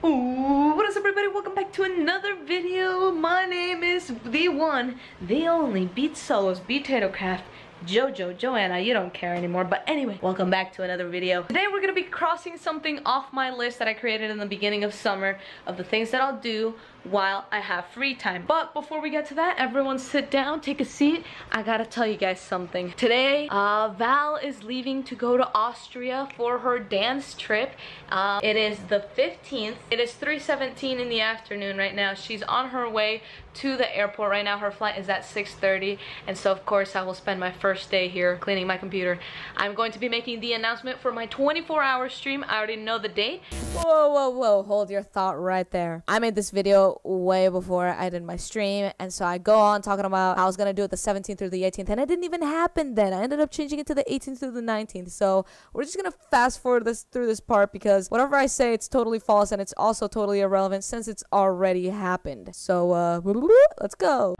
Ooh, what is up everybody? Welcome back to another video. My name is the one, the only Beat Solos, Potato Craft, Joanna, you don't care anymore, but anyway, welcome back to another video. Today we're gonna be crossing something off my list that I created in the beginning of summer of the things that I'll do while I have free time. But before we get to that, everyone sit down, take a seat. I gotta tell you guys something. Today, Val is leaving to go to Austria for her dance trip. It is the 15th. It is 3:17 in the afternoon right now. She's on her way to the airport right now. Her flight is at 6:30, and so of course I will spend my first day here cleaning my computer. I'm going to be making the announcement for my 24-hour stream. I already know the date. Whoa, hold your thought right there. I made this video way before I did my stream, and so I go on talking about I was gonna do it the 17th through the 18th, and it didn't even happen then. I ended up changing it to the 18th through the 19th, so we're just gonna fast forward through this part because whatever I say, it's totally false, and it's also totally irrelevant since it's already happened. So let's go.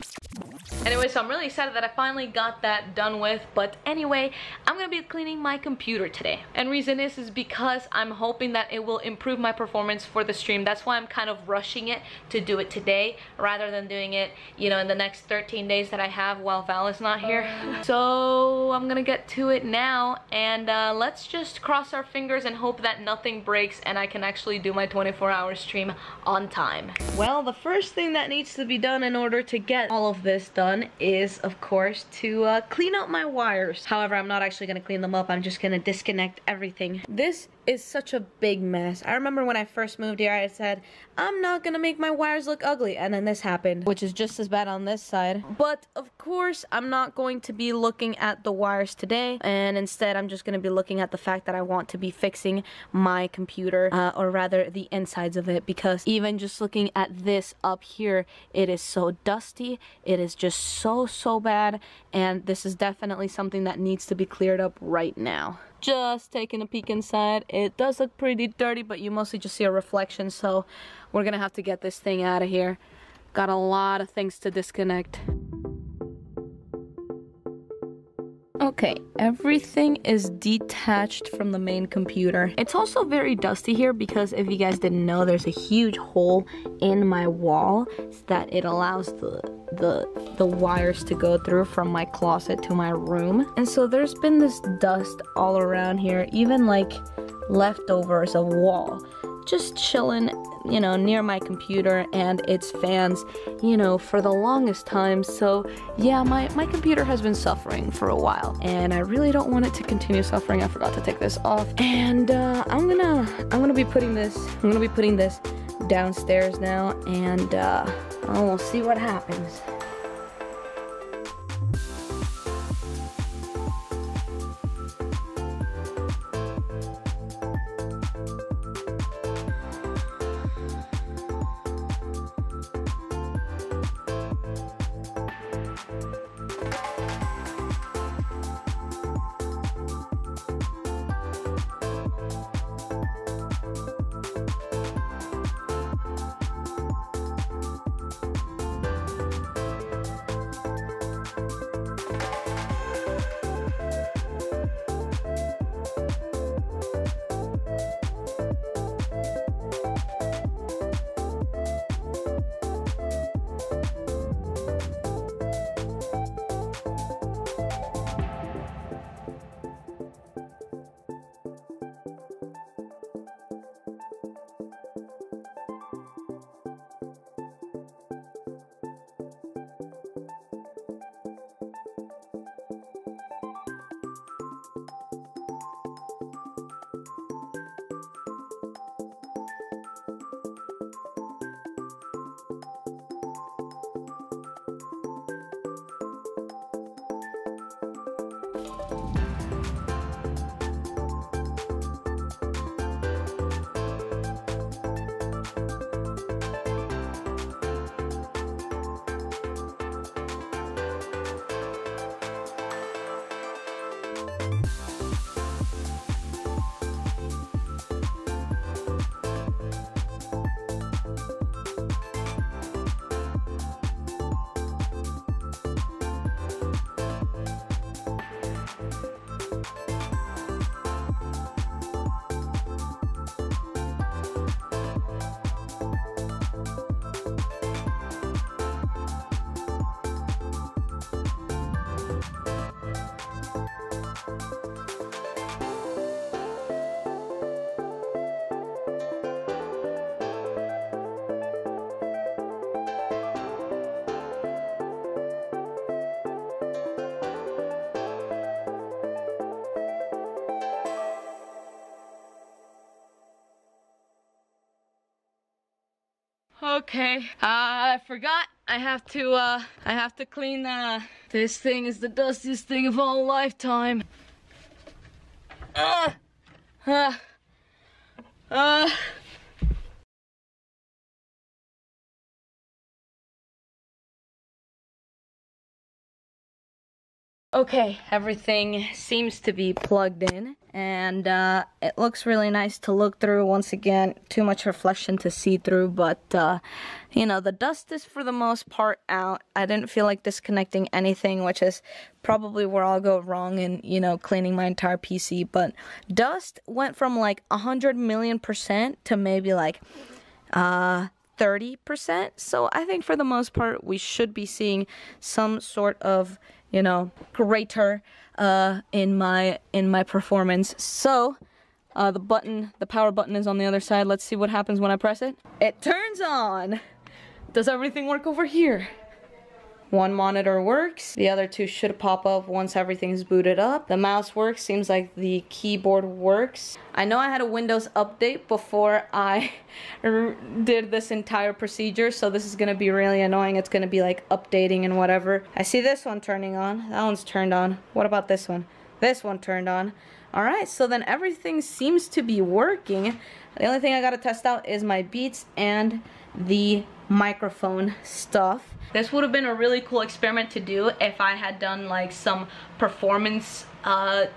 Anyway, so I'm really excited that I finally got that done with, but anyway, I'm gonna be cleaning my computer today. And reason is because I'm hoping that it will improve my performance for the stream. That's why I'm kind of rushing it to do it today rather than doing it, you know, in the next 13 days that I have while Val is not here. So I'm gonna get to it now, and let's just cross our fingers and hope that nothing breaks and I can actually do my 24-hour stream on time. Well, the first thing that needs to be done in order to get all of this done is, of course, to clean up my wires. However, I'm not actually gonna clean them up. I'm just gonna disconnect everything. This is such a big mess. I remember when I first moved here, I said, I'm not gonna make my wires look ugly, and then this happened, which is just as bad on this side. But of course, I'm not going to be looking at the wires today, and instead I'm just gonna be looking at the fact that I want to be fixing my computer, or rather the insides of it, because even just looking at this up here, it is so dusty. It is just so bad, and this is definitely something that needs to be cleared up right now. Just taking a peek inside. It does look pretty dirty, but you mostly just see a reflection, so we're gonna have to get this thing out of here. Got a lot of things to disconnect. Okay, everything is detached from the main computer. It's also very dusty here because if you guys didn't know, there's a huge hole in my wall that it allows the wires to go through from my closet to my room. And so there's been this dust all around here, even like leftovers of wall, just chilling, you know, near my computer and its fans, you know, for the longest time. So yeah, my computer has been suffering for a while, and I really don't want it to continue suffering. I forgot to take this off, and I'm gonna be putting this downstairs now, and we'll see what happens. Okay, I forgot. I have to clean this thing is the dustiest thing of all lifetime. Okay, everything seems to be plugged in, and it looks really nice to look through. Once again, too much reflection to see through, but you know, the dust is for the most part out. I didn't feel like disconnecting anything, which is probably where I'll go wrong in, you know, cleaning my entire PC. But dust went from like 100 million% to maybe like 30%. So I think for the most part, we should be seeing some sort of, you know, greater in my performance. So the power button is on the other side. Let's see what happens when I press it. It turns on. Does everything work over here? One monitor works. The other two should pop up once everything's booted up. The mouse works. Seems like the keyboard works. I know I had a Windows update before I did this entire procedure, so this is gonna be really annoying. It's gonna be like updating and whatever. I see this one turning on. That one's turned on. What about this one? This one turned on. Alright, so then everything seems to be working. The only thing I gotta test out is my Beats and the microphone stuff. This would have been a really cool experiment to do if I had done like some performance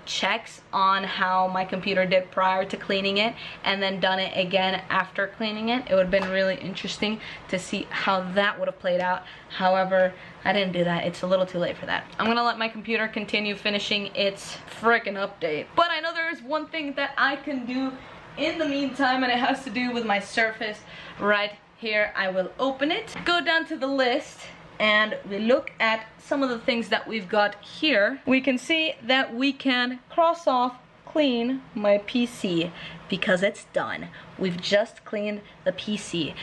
checks on how my computer did prior to cleaning it and then done it again after cleaning it. It would have been really interesting to see how that would have played out. However, I didn't do that. It's a little too late for that. I'm gonna let my computer continue finishing its frickin' update. But I know there is one thing that I can do in the meantime, and it has to do with my Surface right here. I will open it, go down to the list, and we look at some of the things that we've got here. We can see that we can cross off clean my PC because it's done. We've just cleaned the PC.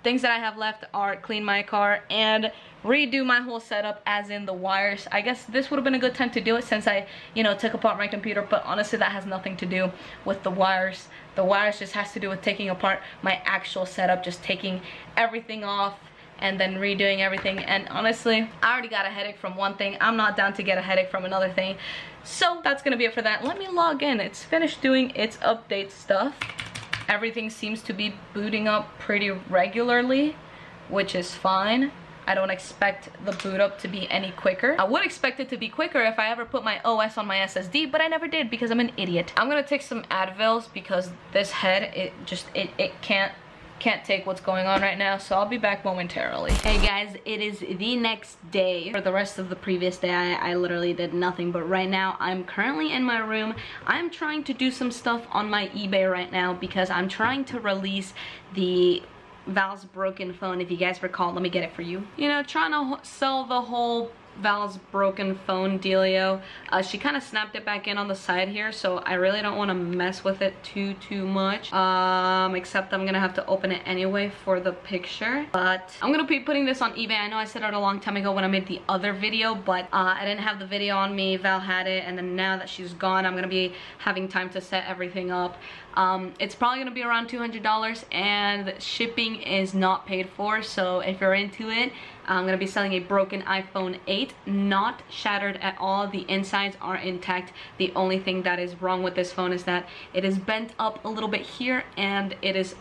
Things that I have left are clean my car and redo my whole setup, as in the wires. I guess this would have been a good time to do it since I, you know, took apart my computer, but honestly that has nothing to do with the wires. The wires just has to do with taking apart my actual setup, just taking everything off and then redoing everything. And honestly, I already got a headache from one thing. I'm not down to get a headache from another thing. So that's gonna be it for that. Let me log in. It's finished doing its update stuff. Everything seems to be booting up pretty regularly, which is fine. I don't expect the boot up to be any quicker. I would expect it to be quicker if I ever put my OS on my SSD, but I never did because I'm an idiot. I'm gonna take some Advils because this head, it can't take what's going on right now, so I'll be back momentarily. Hey guys, it is the next day. For the rest of the previous day, I literally did nothing, but right now I'm currently in my room. I'm trying to do some stuff on my eBay right now because I'm trying to release the Val's broken phone. If you guys recall, let me get it for you. You know, trying to sell the whole Val's broken phone dealio. She kind of snapped it back in on the side here, so I really don't want to mess with it too much, except I'm gonna have to open it anyway for the picture. But I'm gonna be putting this on eBay. I know I said it a long time ago when I made the other video, but I didn't have the video on me. Val had it, and then now that she's gone, I'm gonna be having time to set everything up. It's probably gonna be around $200, and shipping is not paid for, so if you're into it, I'm gonna be selling a broken iPhone 8, not shattered at all. The insides are intact. The only thing that is wrong with this phone is that it is bent up a little bit here, and it is,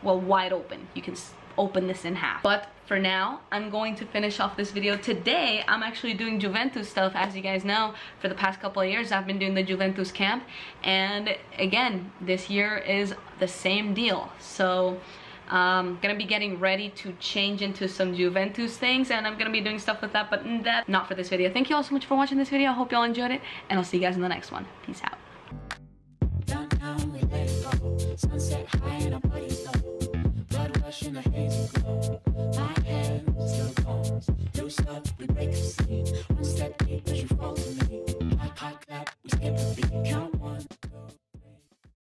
well, wide open. You can open this in half. But for now, I'm going to finish off this video. Today, I'm actually doing Juventus stuff. As you guys know, for the past couple of years, I've been doing the Juventus camp. And again, this year is the same deal. So I'm gonna be getting ready to change into some Juventus things, and I'm gonna be doing stuff with that, but that not for this video. Thank you all so much for watching this video. I hope y'all enjoyed it, and I'll see you guys in the next one. Peace out. Sunset high and our bodies low. Blood rush in the haze.